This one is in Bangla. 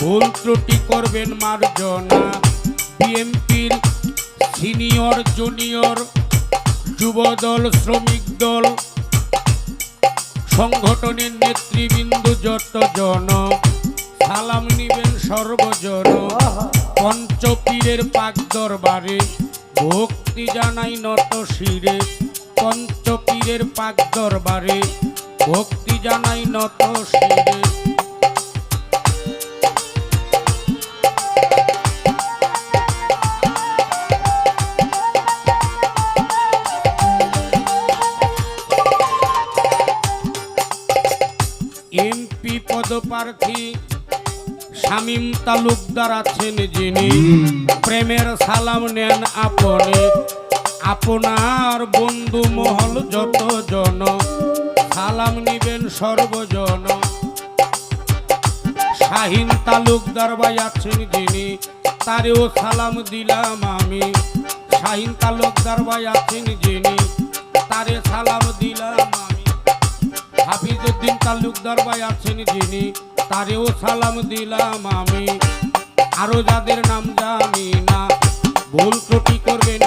ভুল ত্রুটি করবেন মার্জনা। বিএনপির সিনিয়র জুনিয়র যুবদল শ্রমিক দল সংগঠনের নেতৃবৃন্দ যতজন সালাম নিবেন সর্বজন। পঞ্চপীরের পাক দরবারে ভক্তি জানাই নত শিরে। পঞ্চপীরের পাক দরবারে ভক্তি জানাই নত শিরে। এমপি পদপ্রার্থী শামীম তালুকদার আছেন যিনি, প্রেমের সালাম নেন আপনি। আপনার বন্ধু মহল যতজন সালাম নিবেন সর্বজন। শাহিন তালুকদার ভাই আছেন যিনি, তারেও সালাম দিলাম আমি। শাহিন তালুকদার ভাই আছেন যিনি, তারে সালাম দিলাম আমি। হাফিজউদ্দিন তালুকদার ভাই আছেন যিনি, তারেও সালাম দিলাম আমি। আরো যাদের নাম জানি না ভুল ত্রুটি করবেন